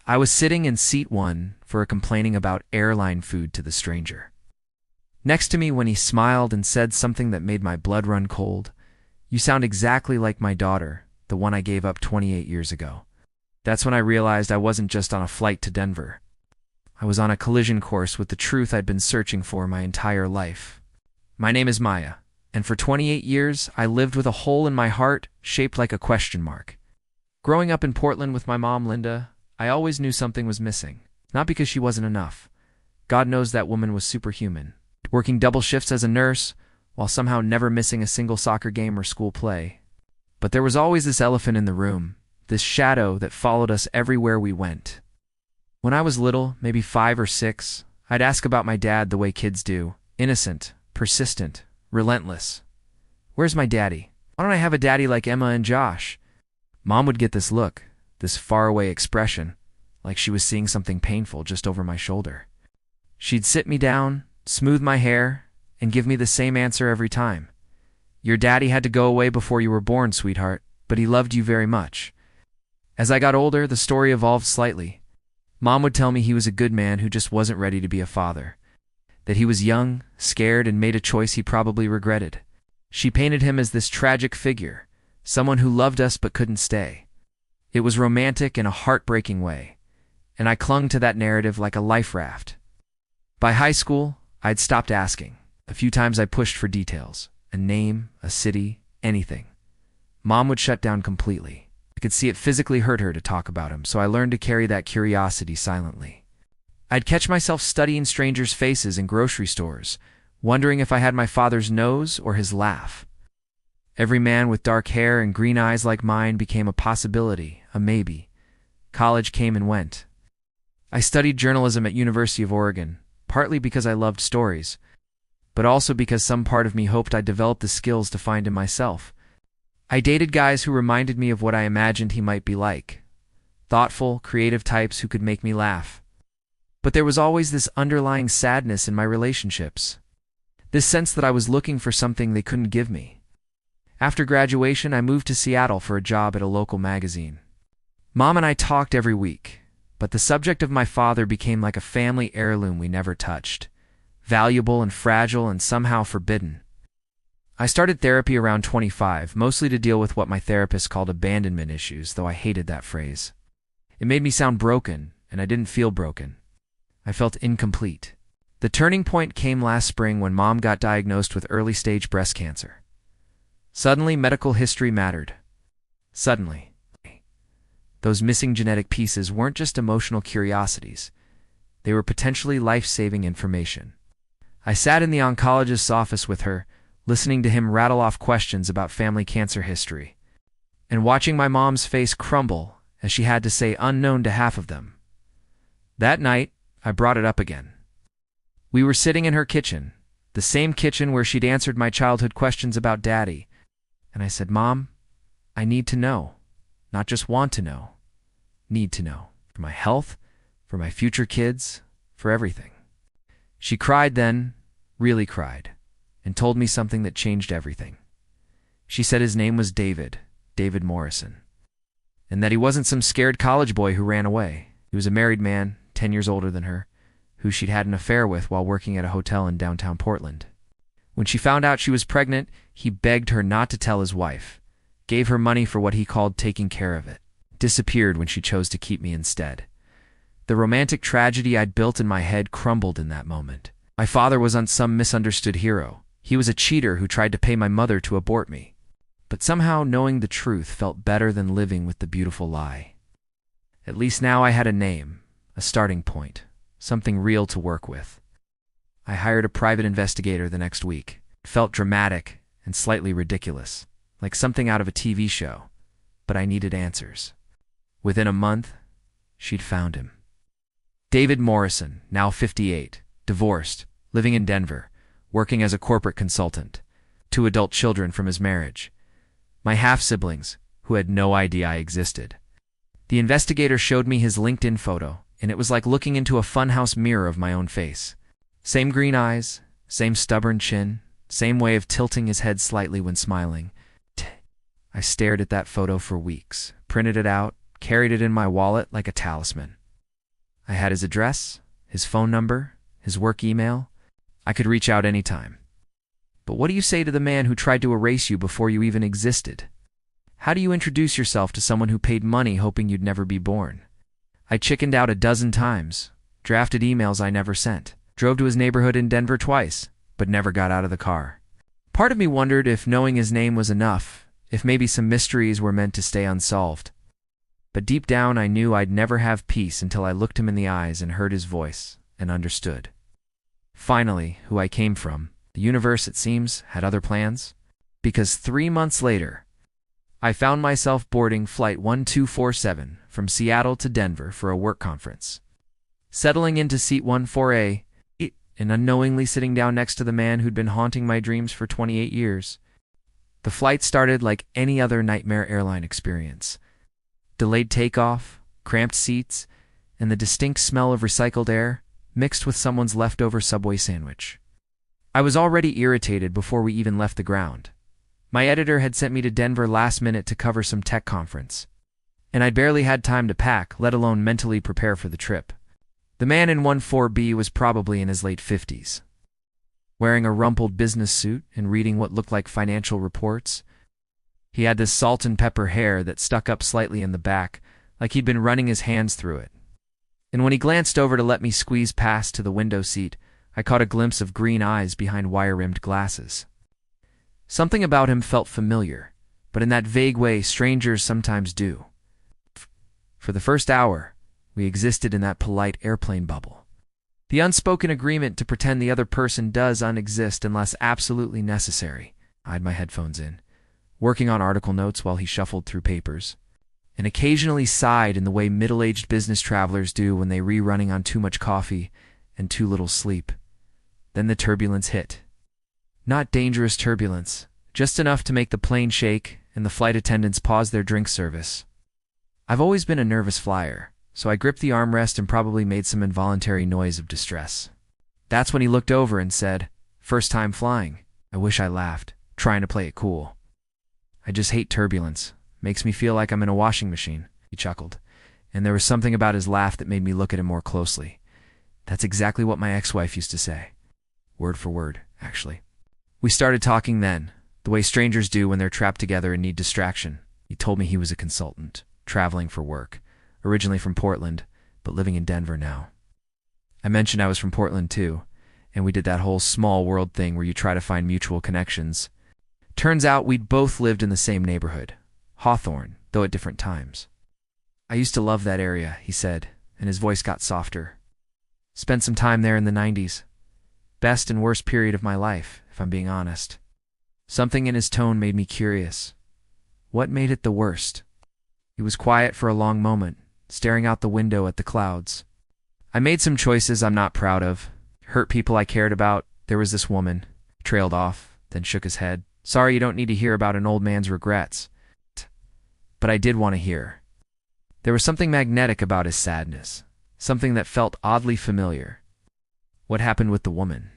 I was sitting in seat 1 for complaining about airline food to the stranger next to me when he smiled and said something that made my blood run cold. "You sound exactly like my daughter, the one I gave up 28 years ago." That's when I realized I wasn't just on a flight to Denver. I was on a collision course with the truth I'd been searching for my entire life. My name is Maya, and for 28 years I lived with a hole in my heart shaped like a question mark. Growing up in Portland with my mom, Linda, I always knew something was missing. Not because she wasn't enough. God knows that woman was superhuman, working double shifts as a nurse, while somehow never missing a single soccer game or school play. But there was always this elephant in the room, this shadow that followed us everywhere we went. When I was little, maybe 5 or 6, I'd ask about my dad the way kids do, innocent, persistent, relentless. "Where's my daddy? Why don't I have a daddy like Emma and Josh?" Mom would get this look, this faraway expression, like she was seeing something painful just over my shoulder. She'd sit me down, smooth my hair, and give me the same answer every time. "Your daddy had to go away before you were born, sweetheart, but he loved you very much." As I got older, the story evolved slightly. Mom would tell me he was a good man who just wasn't ready to be a father, that he was young, scared, and made a choice he probably regretted. She painted him as this tragic figure, someone who loved us but couldn't stay. It was romantic in a heartbreaking way, and I clung to that narrative like a life raft. By high school, I'd stopped asking. A few times I pushed for details, a name, a city, anything. Mom would shut down completely. I could see it physically hurt her to talk about him, so I learned to carry that curiosity silently. I'd catch myself studying strangers' faces in grocery stores, wondering if I had my father's nose or his laugh. Every man with dark hair and green eyes like mine became a possibility, a maybe. College came and went. I studied journalism at University of Oregon, partly because I loved stories, but also because some part of me hoped I'd develop the skills to find in myself. I dated guys who reminded me of what I imagined he might be like. Thoughtful, creative types who could make me laugh. But there was always this underlying sadness in my relationships. This sense that I was looking for something they couldn't give me. After graduation, I moved to Seattle for a job at a local magazine. Mom and I talked every week, but the subject of my father became like a family heirloom we never touched. Valuable and fragile and somehow forbidden. I started therapy around 25, mostly to deal with what my therapist called abandonment issues, though I hated that phrase. It made me sound broken, and I didn't feel broken. I felt incomplete. The turning point came last spring when Mom got diagnosed with early-stage breast cancer. Suddenly, medical history mattered. Suddenly. Those missing genetic pieces weren't just emotional curiosities. They were potentially life-saving information. I sat in the oncologist's office with her, listening to him rattle off questions about family cancer history, and watching my mom's face crumble as she had to say unknown to half of them. That night, I brought it up again. We were sitting in her kitchen, the same kitchen where she'd answered my childhood questions about Daddy, and I said, "Mom, I need to know, not just want to know, need to know, for my health, for my future kids, for everything." She cried then, really cried, and told me something that changed everything. She said his name was David Morrison, and that he wasn't some scared college boy who ran away. He was a married man, 10 years older than her, who she'd had an affair with while working at a hotel in downtown Portland. When she found out she was pregnant, he begged her not to tell his wife, gave her money for what he called taking care of it, disappeared when she chose to keep me instead. The romantic tragedy I'd built in my head crumbled in that moment. My father wasn't some misunderstood hero. He was a cheater who tried to pay my mother to abort me. But somehow knowing the truth felt better than living with the beautiful lie. At least now I had a name, a starting point, something real to work with. I hired a private investigator the next week. It felt dramatic and slightly ridiculous, like something out of a TV show, but I needed answers. Within a month, she'd found him. David Morrison, now 58, divorced, living in Denver, working as a corporate consultant, 2 adult children from his marriage. My half-siblings, who had no idea I existed. The investigator showed me his LinkedIn photo, and it was like looking into a funhouse mirror of my own face. Same green eyes, same stubborn chin, same way of tilting his head slightly when smiling. I stared at that photo for weeks, printed it out, carried it in my wallet like a talisman. I had his address, his phone number, his work email. I could reach out anytime. But what do you say to the man who tried to erase you before you even existed? How do you introduce yourself to someone who paid money hoping you'd never be born? I chickened out a dozen times, drafted emails I never sent, drove to his neighborhood in Denver twice, but never got out of the car. Part of me wondered if knowing his name was enough, if maybe some mysteries were meant to stay unsolved. But deep down I knew I'd never have peace until I looked him in the eyes and heard his voice and understood. Finally, who I came from, the universe, it seems, had other plans. Because 3 months later, I found myself boarding Flight 1247 from Seattle to Denver for a work conference. Settling into Seat 14A, and unknowingly sitting down next to the man who'd been haunting my dreams for 28 years. The flight started like any other nightmare airline experience. Delayed takeoff, cramped seats, and the distinct smell of recycled air mixed with someone's leftover Subway sandwich. I was already irritated before we even left the ground. My editor had sent me to Denver last minute to cover some tech conference, and I'd barely had time to pack, let alone mentally prepare for the trip. The man in 14B was probably in his late 50s. Wearing a rumpled business suit and reading what looked like financial reports. He had this salt and pepper hair that stuck up slightly in the back, like he'd been running his hands through it. And when he glanced over to let me squeeze past to the window seat, I caught a glimpse of green eyes behind wire-rimmed glasses. Something about him felt familiar, but in that vague way strangers sometimes do. For the first hour, we existed in that polite airplane bubble. The unspoken agreement to pretend the other person does unexist unless absolutely necessary. I had my headphones in, working on article notes while he shuffled through papers, and occasionally sighed in the way middle-aged business travelers do when they rerunning on too much coffee and too little sleep. Then the turbulence hit. Not dangerous turbulence, just enough to make the plane shake and the flight attendants pause their drink service. I've always been a nervous flyer, so I gripped the armrest and probably made some involuntary noise of distress. That's when he looked over and said, "First time flying." I wish I laughed, trying to play it cool. "I just hate turbulence. Makes me feel like I'm in a washing machine," he chuckled, and there was something about his laugh that made me look at him more closely. That's exactly what my ex-wife used to say. Word for word, actually. We started talking then, the way strangers do when they're trapped together and need distraction. He told me he was a consultant, traveling for work. Originally from Portland, but living in Denver now. I mentioned I was from Portland too, and we did that whole small world thing where you try to find mutual connections. Turns out we'd both lived in the same neighborhood, Hawthorne, though at different times. I used to love that area, he said, and his voice got softer. Spent some time there in the 90s. Best and worst period of my life, if I'm being honest. Something in his tone made me curious. What made it the worst? He was quiet for a long moment, staring out the window at the clouds. I made some choices I'm not proud of. Hurt people I cared about. There was this woman. Trailed off, then shook his head. Sorry, you don't need to hear about an old man's regrets. But I did want to hear. There was something magnetic about his sadness. Something that felt oddly familiar. What happened with the woman?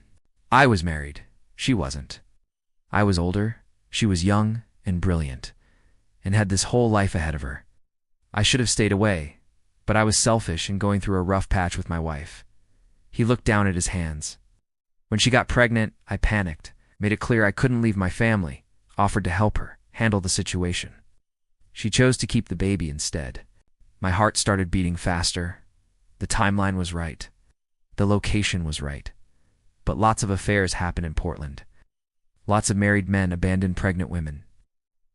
I was married. She wasn't. I was older. She was young and brilliant, and had this whole life ahead of her. I should have stayed away, but I was selfish and going through a rough patch with my wife. He looked down at his hands. When she got pregnant, I panicked, made it clear I couldn't leave my family, offered to help her, handle the situation. She chose to keep the baby instead. My heart started beating faster. The timeline was right. The location was right. But lots of affairs happen in Portland. Lots of married men abandon pregnant women.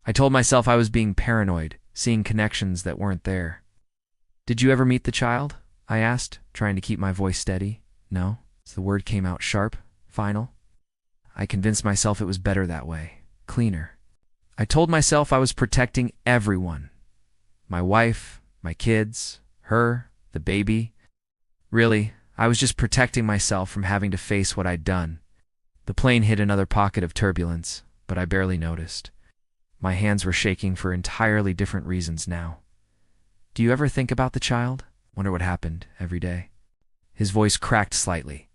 I told myself I was being paranoid, seeing connections that weren't there. Did you ever meet the child? I asked, trying to keep my voice steady. No. The word came out sharp, final. I convinced myself it was better that way, cleaner. I told myself I was protecting everyone. My wife, my kids, her, the baby. Really, I was just protecting myself from having to face what I'd done. The plane hit another pocket of turbulence, but I barely noticed. My hands were shaking for entirely different reasons now. Do you ever think about the child? Wonder what happened every day? His voice cracked slightly.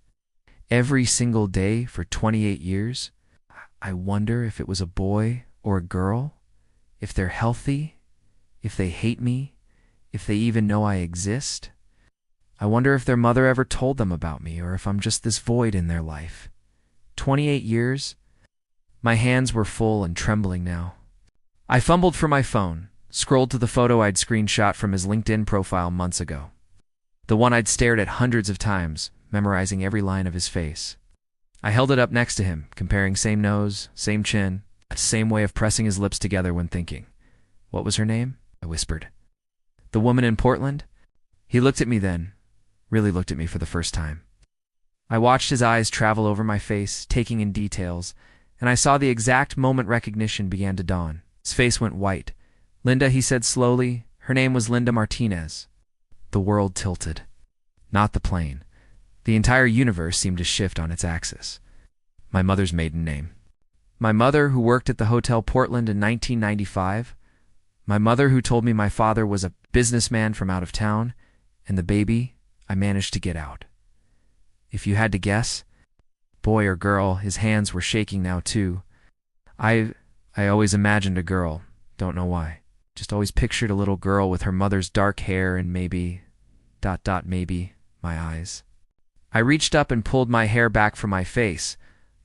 Every single day for 28 years? I wonder if it was a boy or a girl, if they're healthy, if they hate me, if they even know I exist. I wonder if their mother ever told them about me or if I'm just this void in their life. 28 years? My hands were full and trembling now. I fumbled for my phone, scrolled to the photo I'd screenshot from his LinkedIn profile months ago. The one I'd stared at hundreds of times, memorizing every line of his face. I held it up next to him, comparing same nose, same chin, same way of pressing his lips together when thinking. What was her name? I whispered. The woman in Portland? He looked at me then, really looked at me for the first time. I watched his eyes travel over my face, taking in details, and I saw the exact moment recognition began to dawn. His face went white. Linda, he said slowly. Her name was Linda Martinez. The world tilted. Not the plane. The entire universe seemed to shift on its axis. My mother's maiden name. My mother, who worked at the Hotel Portland in 1995. My mother, who told me my father was a businessman from out of town. And the baby, I managed to get out. If you had to guess, boy or girl, his hands were shaking now too. I always imagined a girl, don't know why. Just always pictured a little girl with her mother's dark hair and maybe, maybe, my eyes. I reached up and pulled my hair back from my face,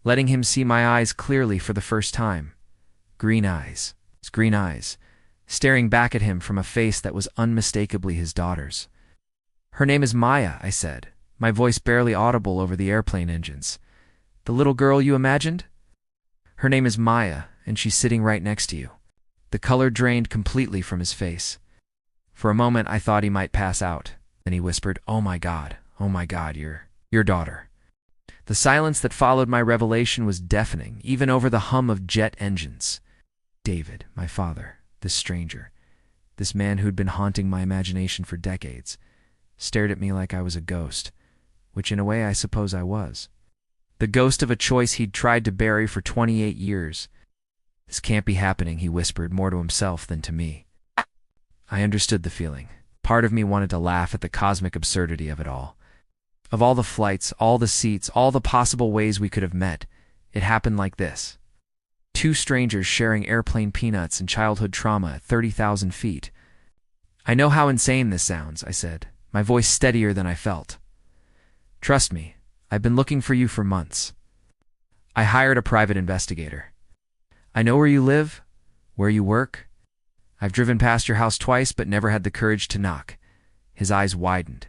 letting him see my eyes clearly for the first time. Green eyes, his green eyes, staring back at him from a face that was unmistakably his daughter's. Her name is Maya, I said, my voice barely audible over the airplane engines. The little girl you imagined? Her name is Maya, and she's sitting right next to you. The color drained completely from his face. For a moment, I thought he might pass out. Then he whispered, oh my God, your daughter. The silence that followed my revelation was deafening, even over the hum of jet engines. David, my father, this stranger, this man who'd been haunting my imagination for decades, stared at me like I was a ghost, which in a way I suppose I was. The ghost of a choice he'd tried to bury for 28 years. This can't be happening, he whispered, more to himself than to me. I understood the feeling. Part of me wanted to laugh at the cosmic absurdity of it all. Of all the flights, all the seats, all the possible ways we could have met, it happened like this. Two strangers sharing airplane peanuts and childhood trauma at 30,000 feet. I know how insane this sounds, I said, my voice steadier than I felt. Trust me, I've been looking for you for months. I hired a private investigator. I know where you live, where you work. I've driven past your house twice but never had the courage to knock. His eyes widened.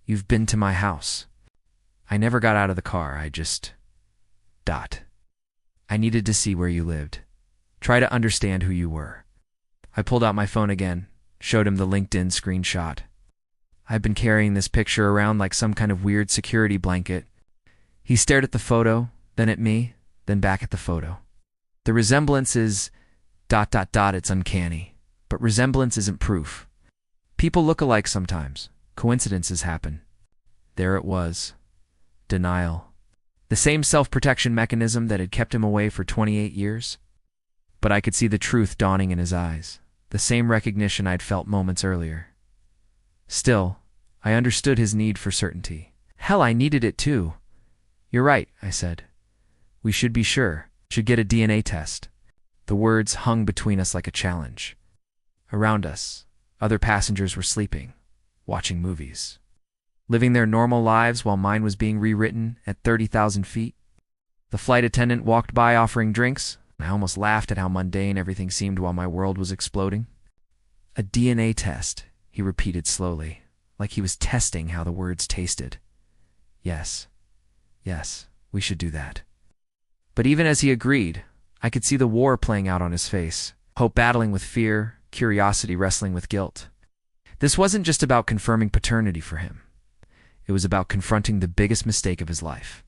You've been to my house. I never got out of the car, I just... I needed to see where you lived. Try to understand who you were. I pulled out my phone again, showed him the LinkedIn screenshot. I've been carrying this picture around like some kind of weird security blanket. He stared at the photo, then at me, then back at the photo. The resemblance is... it's uncanny. But resemblance isn't proof. People look alike sometimes. Coincidences happen. There it was. Denial. The same self-protection mechanism that had kept him away for 28 years. But I could see the truth dawning in his eyes. The same recognition I'd felt moments earlier. Still, I understood his need for certainty. Hell, I needed it too. You're right, I said. We should be sure. Should get a DNA test. The words hung between us like a challenge. Around us, other passengers were sleeping, watching movies, living their normal lives while mine was being rewritten at 30,000 feet. The flight attendant walked by offering drinks. I almost laughed at how mundane everything seemed while my world was exploding. A DNA test, he repeated slowly, like he was testing how the words tasted. Yes, we should do that. But even as he agreed, I could see the war playing out on his face, hope battling with fear, curiosity wrestling with guilt. This wasn't just about confirming paternity for him. It was about confronting the biggest mistake of his life.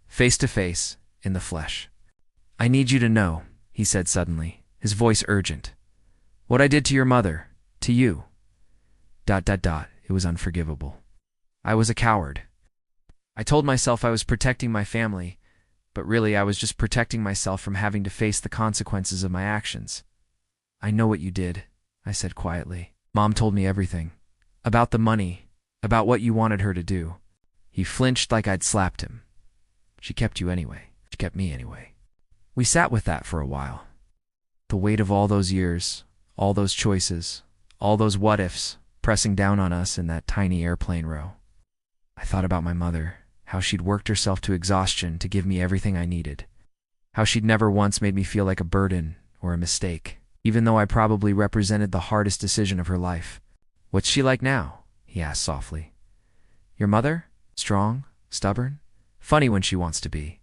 Face to face, in the flesh. I need you to know, he said suddenly, his voice urgent. What I did to your mother, to you. It was unforgivable. I was a coward. I told myself I was protecting my family, but really I was just protecting myself from having to face the consequences of my actions. I know what you did, I said quietly. Mom told me everything. About the money, about what you wanted her to do. He flinched like I'd slapped him. She kept you anyway. She kept me anyway. We sat with that for a while. The weight of all those years, all those choices, all those what-ifs, pressing down on us in that tiny airplane row. I thought about my mother, how she'd worked herself to exhaustion to give me everything I needed, how she'd never once made me feel like a burden or a mistake, even though I probably represented the hardest decision of her life. "What's she like now?" he asked softly. "Your mother? Strong? Stubborn? Funny when she wants to be.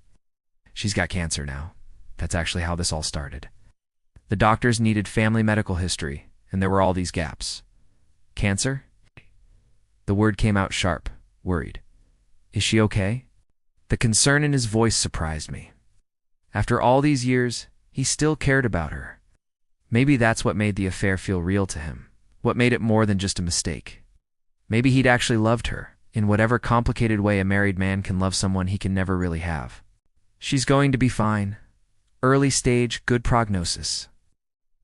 She's got cancer now. That's actually how this all started. The doctors needed family medical history, and there were all these gaps." "Cancer?" The word came out sharp, worried. "Is she okay?" The concern in his voice surprised me. After all these years, he still cared about her. Maybe that's what made the affair feel real to him, what made it more than just a mistake. Maybe he'd actually loved her, in whatever complicated way a married man can love someone he can never really have. "She's going to be fine. Early stage, good prognosis."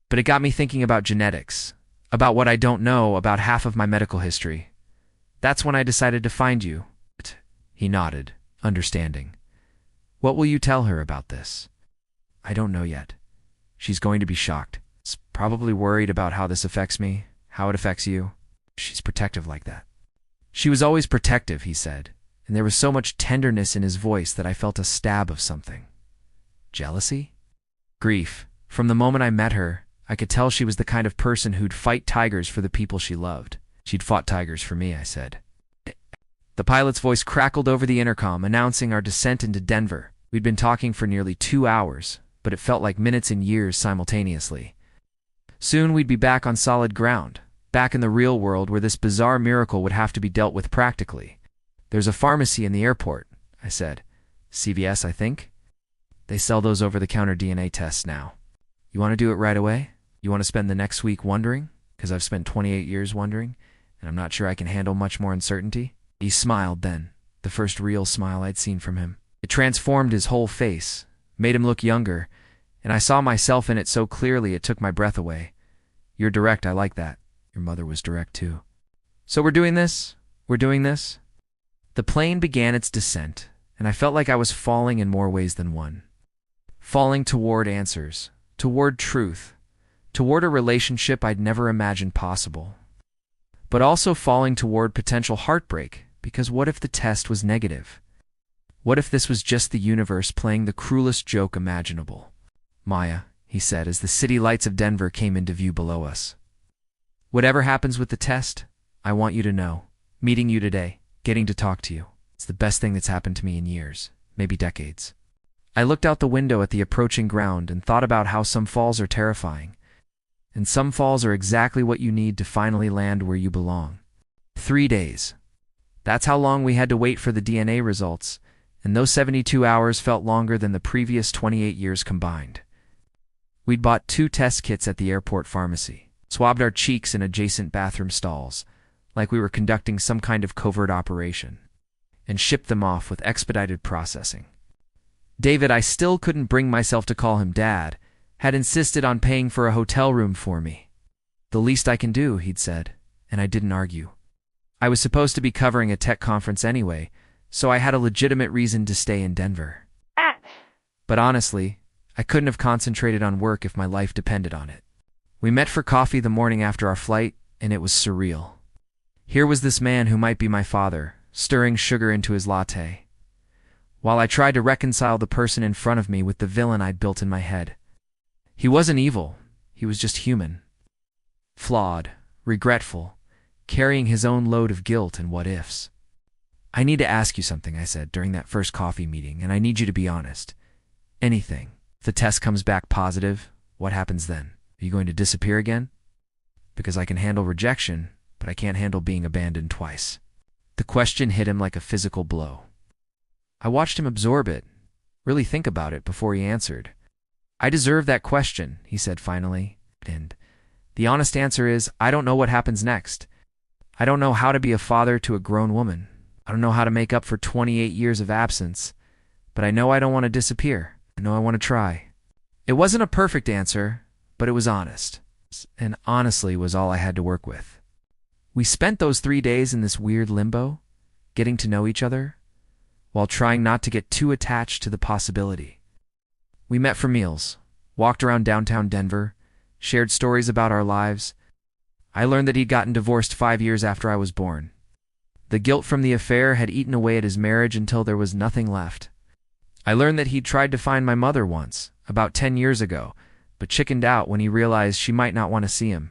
But it got me thinking about genetics, about what I don't know about half of my medical history. That's when I decided to find you. He nodded, understanding. "What will you tell her about this?" "I don't know yet. She's going to be shocked. She's probably worried about how this affects me, how it affects you. She's protective like that." "She was always protective," he said, and there was so much tenderness in his voice that I felt a stab of something. Jealousy? Grief. From the moment I met her, I could tell she was the kind of person who'd fight tigers for the people she loved. "She'd fought tigers for me," I said. The pilot's voice crackled over the intercom, announcing our descent into Denver. We'd been talking for nearly 2 hours, but it felt like minutes and years simultaneously. Soon we'd be back on solid ground, back in the real world where this bizarre miracle would have to be dealt with practically. "There's a pharmacy in the airport," I said. "CVS, I think. They sell those over-the-counter DNA tests now. You want to do it right away? You want to spend the next week wondering? Because I've spent 28 years wondering, and I'm not sure I can handle much more uncertainty." He smiled then, the first real smile I'd seen from him. It transformed his whole face, made him look younger, and I saw myself in it so clearly it took my breath away. "You're direct, I like that." Your mother was direct too. "So we're doing this? We're doing this?" The plane began its descent, and I felt like I was falling in more ways than one. Falling toward answers, toward truth, toward a relationship I'd never imagined possible. But also falling toward potential heartbreak, because what if the test was negative? What if this was just the universe playing the cruelest joke imaginable? "Maya," he said as the city lights of Denver came into view below us. "Whatever happens with the test, I want you to know. Meeting you today, getting to talk to you, it's the best thing that's happened to me in years, maybe decades." I looked out the window at the approaching ground and thought about how some falls are terrifying, and some falls are exactly what you need to finally land where you belong. 3 days. That's how long we had to wait for the DNA results, and those 72 hours felt longer than the previous 28 years combined. We'd bought 2 test kits at the airport pharmacy, swabbed our cheeks in adjacent bathroom stalls, like we were conducting some kind of covert operation, and shipped them off with expedited processing. David, I still couldn't bring myself to call him Dad, had insisted on paying for a hotel room for me. "The least I can do," he'd said, and I didn't argue. I was supposed to be covering a tech conference anyway, so I had a legitimate reason to stay in Denver. But honestly, I couldn't have concentrated on work if my life depended on it. We met for coffee the morning after our flight, and it was surreal. Here was this man who might be my father, stirring sugar into his latte, while I tried to reconcile the person in front of me with the villain I'd built in my head. He wasn't evil, he was just human. Flawed, regretful, carrying his own load of guilt and what-ifs. "I need to ask you something," I said during that first coffee meeting, "and I need you to be honest. Anything. If the test comes back positive, what happens then? Are you going to disappear again?" Because I can handle rejection, but I can't handle being abandoned twice. The question hit him like a physical blow. I watched him absorb it, really think about it before he answered. "I deserve that question," he said finally, and the honest answer is, I don't know what happens next. I don't know how to be a father to a grown woman. I don't know how to make up for 28 years of absence, but I know I don't want to disappear. I know I want to try. It wasn't a perfect answer, but it was honest, and honestly was all I had to work with. We spent those 3 days in this weird limbo, getting to know each other, while trying not to get too attached to the possibility. We met for meals, walked around downtown Denver, shared stories about our lives. I learned that he'd gotten divorced 5 years after I was born. The guilt from the affair had eaten away at his marriage until there was nothing left. I learned that he'd tried to find my mother once, about 10 years ago, but chickened out when he realized she might not want to see him.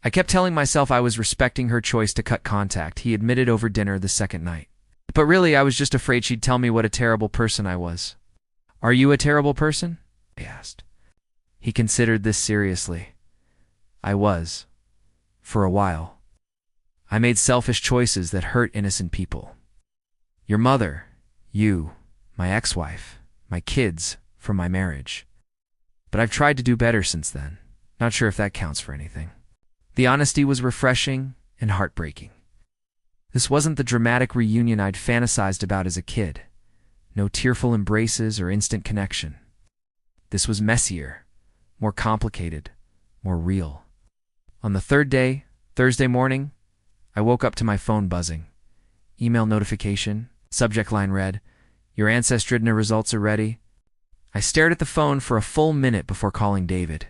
I kept telling myself I was respecting her choice to cut contact, he admitted over dinner the second night. But really, I was just afraid she'd tell me what a terrible person I was. "Are you a terrible person?" I asked. He considered this seriously. I was. For a while. I made selfish choices that hurt innocent people. Your mother, you, my ex-wife, my kids, from my marriage. But I've tried to do better since then. Not sure if that counts for anything. The honesty was refreshing and heartbreaking. This wasn't the dramatic reunion I'd fantasized about as a kid. No tearful embraces or instant connection. This was messier, more complicated, more real. On the third day, Thursday morning, I woke up to my phone buzzing. Email notification, subject line read, "Your Ancestridna results are ready." I stared at the phone for a full minute before calling David.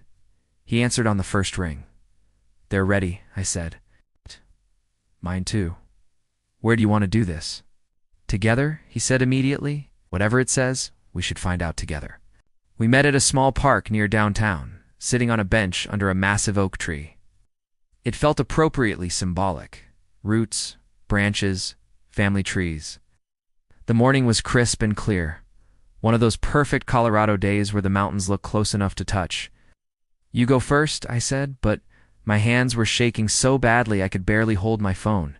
He answered on the first ring. "They're ready," I said. "Mine too." "Where do you want to do this?" "Together," he said immediately. "Whatever it says, we should find out together." We met at a small park near downtown, sitting on a bench under a massive oak tree. It felt appropriately symbolic. Roots, branches, family trees. The morning was crisp and clear. One of those perfect Colorado days where the mountains look close enough to touch. "You go first," I said, but my hands were shaking so badly I could barely hold my phone.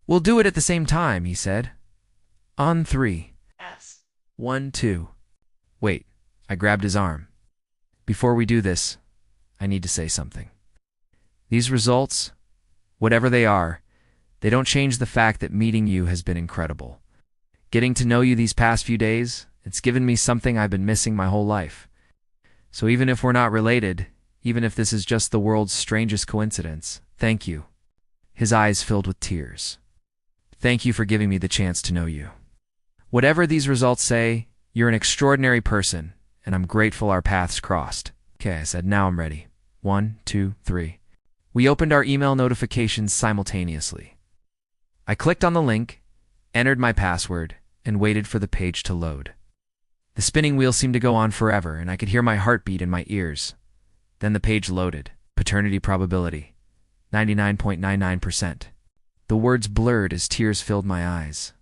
"We'll do it at the same time," he said. "On 3. S. 1, 2. Wait, I grabbed his arm. "Before we do this, I need to say something. These results, whatever they are, they don't change the fact that meeting you has been incredible. Getting to know you these past few days, it's given me something I've been missing my whole life. So even if we're not related, even if this is just the world's strangest coincidence, thank you." His eyes filled with tears. "Thank you for giving me the chance to know you. Whatever these results say, you're an extraordinary person, and I'm grateful our paths crossed." "Okay," I said, "now I'm ready. 1, 2, 3. We opened our email notifications simultaneously. I clicked on the link, entered my password, and waited for the page to load. The spinning wheel seemed to go on forever, and I could hear my heartbeat in my ears. Then the page loaded. Paternity probability, 99.99%. The words blurred as tears filled my eyes.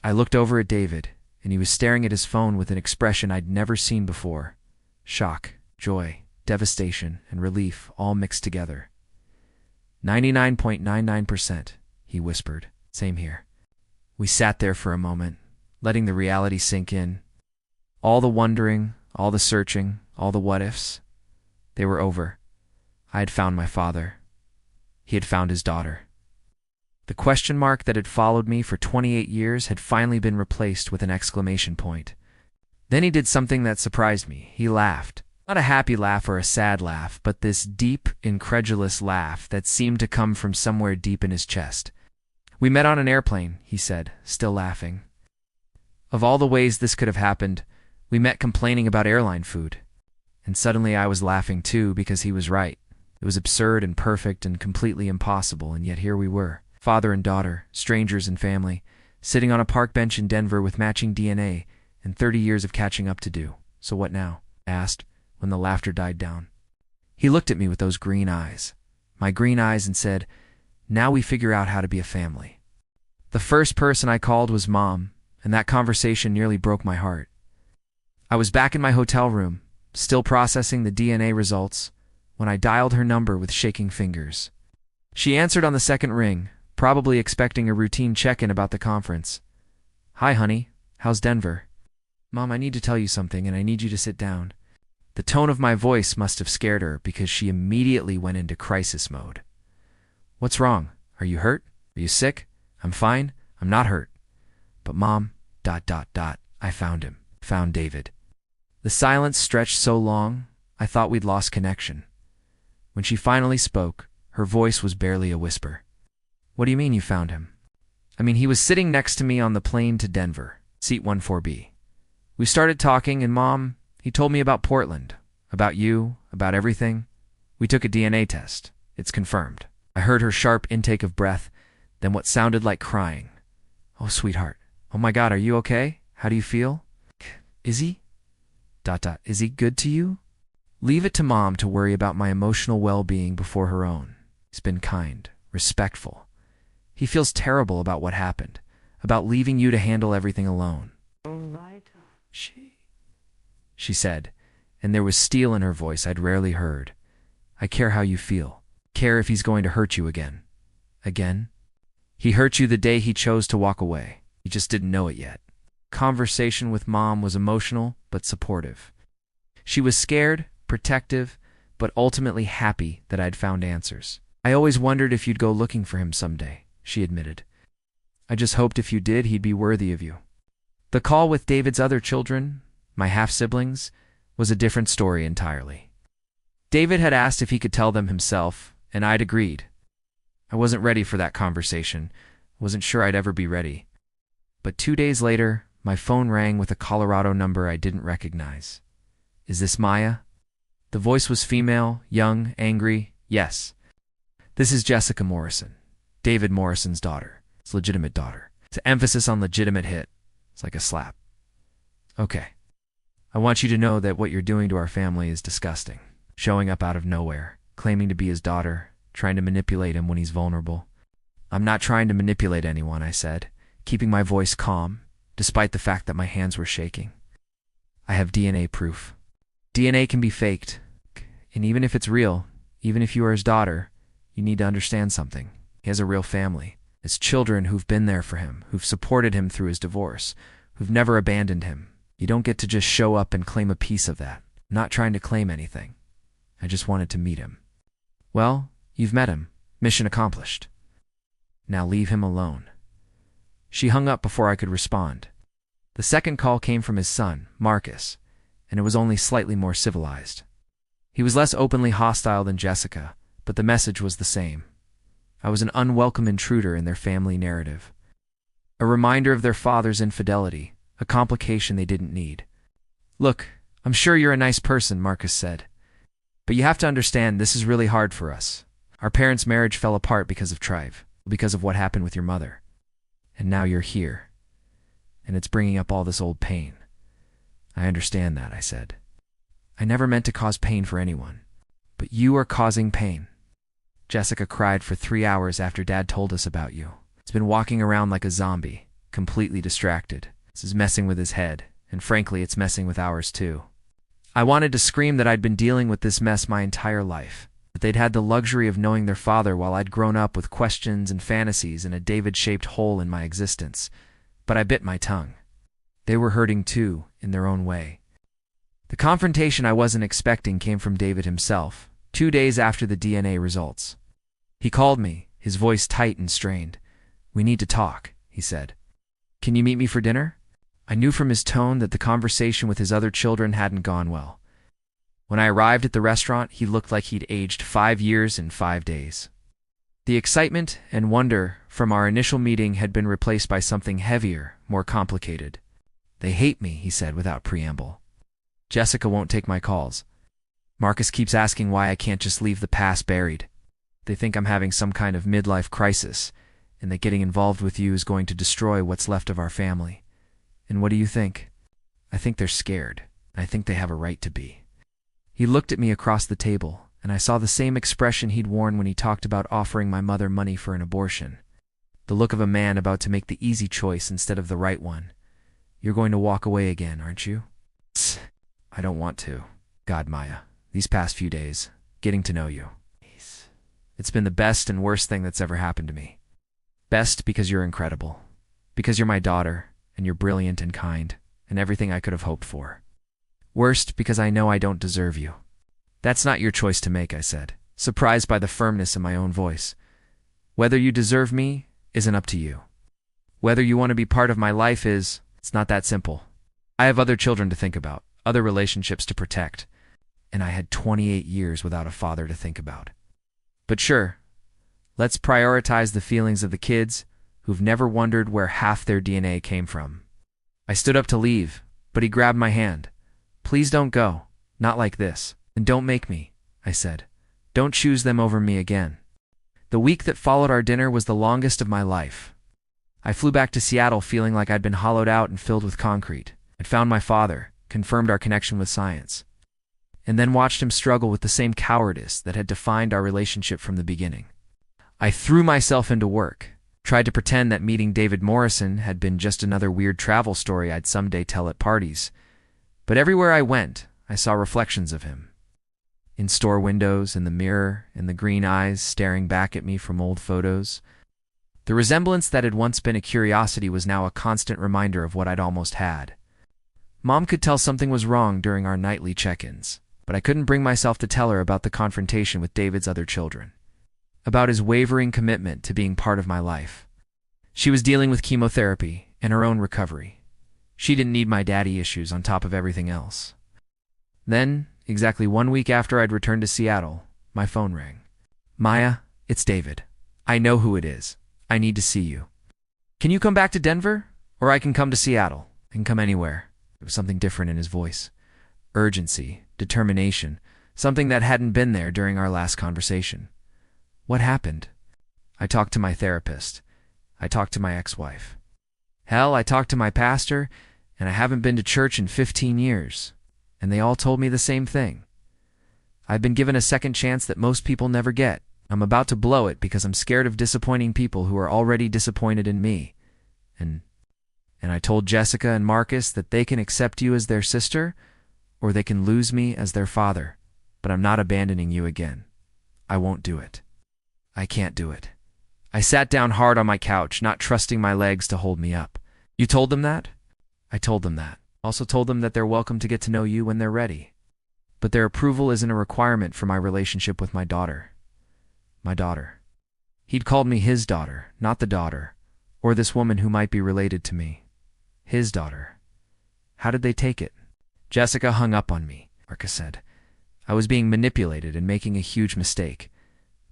I looked over at David, and he was staring at his phone with an expression I'd never seen before. Shock, joy, devastation, and relief all mixed together. 99.99%, he whispered. "Same here." We sat there for a moment, letting the reality sink in. All the wondering, all the searching, all the what-ifs, they were over. I had found my father. He had found his daughter. The question mark that had followed me for 28 years had finally been replaced with an exclamation point. Then he did something that surprised me. He laughed. Not a happy laugh or a sad laugh, but this deep, incredulous laugh that seemed to come from somewhere deep in his chest. "We met on an airplane," he said, still laughing. Of all the ways this could have happened, we met complaining about airline food. And suddenly I was laughing too, because he was right. It was absurd and perfect and completely impossible, and yet here we were, father and daughter, strangers and family, sitting on a park bench in Denver with matching DNA and 30 years of catching up to do. "So what now?" I asked, when the laughter died down. He looked at me with those green eyes, my green eyes, and said, "Now we figure out how to be a family." The first person I called was Mom, and that conversation nearly broke my heart. I was back in my hotel room, still processing the DNA results, when I dialed her number with shaking fingers. She answered on the second ring, probably expecting a routine check-in about the conference. "Hi, honey. How's Denver?" "Mom, I need to tell you something, and I need you to sit down." The tone of my voice must have scared her, because she immediately went into crisis mode. "What's wrong? Are you hurt? Are you sick?" "I'm fine. I'm not hurt." "But Mom, ... I found him. Found David." The silence stretched so long, I thought we'd lost connection. When she finally spoke, her voice was barely a whisper. "What do you mean you found him?" "I mean, he was sitting next to me on the plane to Denver, seat 14B. We started talking, and Mom, he told me about Portland, about you, about everything. We took a DNA test. It's confirmed." I heard her sharp intake of breath, then what sounded like crying. Oh, sweetheart. Oh my God, are you okay? How do you feel? Is he? Is he good to you? Leave it to Mom to worry about my emotional well-being before her own. He's been kind, respectful. He feels terrible about what happened, about leaving you to handle everything alone. All right. She said, and there was steel in her voice I'd rarely heard. I care how you feel. Care if he's going to hurt you again. Again? He hurt you the day he chose to walk away. You just didn't know it yet. Conversation with Mom was emotional but supportive. She was scared, protective, but ultimately happy that I'd found answers. I always wondered if you'd go looking for him someday, she admitted. I just hoped if you did, he'd be worthy of you. The call with David's other children, my half-siblings, was a different story entirely. David had asked if he could tell them himself, and I'd agreed. I wasn't ready for that conversation, wasn't sure I'd ever be ready. But 2 days later, my phone rang with a Colorado number I didn't recognize. Is this Maya? The voice was female, young, angry. Yes. This is Jessica Morrison, David Morrison's daughter. His legitimate daughter. It's an emphasis on legitimate hit. It's like a slap. Okay. I want you to know that what you're doing to our family is disgusting. Showing up out of nowhere, claiming to be his daughter, trying to manipulate him when he's vulnerable. I'm not trying to manipulate anyone, I said, keeping my voice calm, despite the fact that my hands were shaking. I have DNA proof. DNA can be faked, and even if it's real, even if you are his daughter, you need to understand something. He has a real family. His children who've been there for him, who've supported him through his divorce, who've never abandoned him. You don't get to just show up and claim a piece of that. I'm not trying to claim anything. I just wanted to meet him. Well, you've met him. Mission accomplished. Now leave him alone. She hung up before I could respond. The second call came from his son, Marcus, and it was only slightly more civilized. He was less openly hostile than Jessica, but the message was the same. I was an unwelcome intruder in their family narrative. A reminder of their father's infidelity, a complication they didn't need. Look, I'm sure you're a nice person, Marcus said. But you have to understand this is really hard for us. Our parents' marriage fell apart because of Trive, because of what happened with your mother. And now you're here. And it's bringing up all this old pain. I understand that, I said. I never meant to cause pain for anyone. But you are causing pain. Jessica cried for 3 hours after Dad told us about you. He's been walking around like a zombie, completely distracted. This is messing with his head, and frankly, it's messing with ours too. I wanted to scream that I'd been dealing with this mess my entire life, that they'd had the luxury of knowing their father while I'd grown up with questions and fantasies and a David-shaped hole in my existence. But I bit my tongue. They were hurting too, in their own way. The confrontation I wasn't expecting came from David himself, 2 days after the DNA results. He called me, his voice tight and strained. We need to talk, he said. Can you meet me for dinner? I knew from his tone that the conversation with his other children hadn't gone well. When I arrived at the restaurant, he looked like he'd aged 5 years in 5 days. The excitement and wonder from our initial meeting had been replaced by something heavier, more complicated. They hate me, he said without preamble. Jessica won't take my calls. Marcus keeps asking why I can't just leave the past buried. They think I'm having some kind of midlife crisis, and that getting involved with you is going to destroy what's left of our family. And what do you think? I think they're scared. I think they have a right to be. He looked at me across the table, and I saw the same expression he'd worn when he talked about offering my mother money for an abortion. The look of a man about to make the easy choice instead of the right one. You're going to walk away again, aren't you? Tss, I don't want to. God, Maya, these past few days, getting to know you. It's been the best and worst thing that's ever happened to me. Best because you're incredible. Because you're my daughter, and you're brilliant and kind, and everything I could have hoped for. Worst because I know I don't deserve you. That's not your choice to make, I said, surprised by the firmness in my own voice. Whether you deserve me isn't up to you. Whether you want to be part of my life it's not that simple. I have other children to think about, other relationships to protect, and I had 28 years without a father to think about. But sure, let's prioritize the feelings of the kids who've never wondered where half their DNA came from. I stood up to leave, but he grabbed my hand. Please don't go, not like this. And don't make me, I said. Don't choose them over me again. The week that followed our dinner was the longest of my life. I flew back to Seattle feeling like I'd been hollowed out and filled with concrete. I'd found my father, confirmed our connection with science, and then watched him struggle with the same cowardice that had defined our relationship from the beginning. I threw myself into work, tried to pretend that meeting David Morrison had been just another weird travel story I'd someday tell at parties. But everywhere I went, I saw reflections of him. In store windows, in the mirror, in the green eyes staring back at me from old photos. The resemblance that had once been a curiosity was now a constant reminder of what I'd almost had. Mom could tell something was wrong during our nightly check-ins, but I couldn't bring myself to tell her about the confrontation with David's other children, about his wavering commitment to being part of my life. She was dealing with chemotherapy and her own recovery. She didn't need my daddy issues on top of everything else. Then, exactly 1 week after I'd returned to Seattle, my phone rang. "Maya, it's David. I know who it is. I need to see you. Can you come back to Denver? Or I can come to Seattle. I can come anywhere." There was something different in his voice. Urgency, determination, something that hadn't been there during our last conversation. What happened? I talked to my therapist. I talked to my ex-wife. Hell, I talked to my pastor, and I haven't been to church in 15 years. And they all told me the same thing. I've been given a second chance that most people never get. I'm about to blow it because I'm scared of disappointing people who are already disappointed in me. And I told Jessica and Marcus that they can accept you as their sister, or they can lose me as their father. But I'm not abandoning you again. I won't do it. I can't do it. I sat down hard on my couch, not trusting my legs to hold me up. You told them that? I told them that. Also told them that they're welcome to get to know you when they're ready. But their approval isn't a requirement for my relationship with my daughter. My daughter. He'd called me his daughter, not the daughter, or this woman who might be related to me. His daughter. How did they take it? Jessica hung up on me, Marcus said. I was being manipulated and making a huge mistake.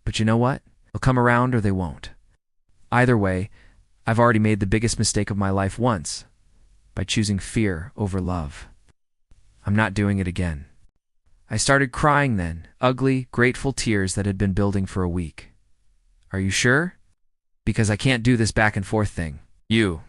But you know what? They'll come around or they won't. Either way, I've already made the biggest mistake of my life once, by choosing fear over love. I'm not doing it again. I started crying then, ugly, grateful tears that had been building for a week. Are you sure? Because I can't do this back and forth thing. You,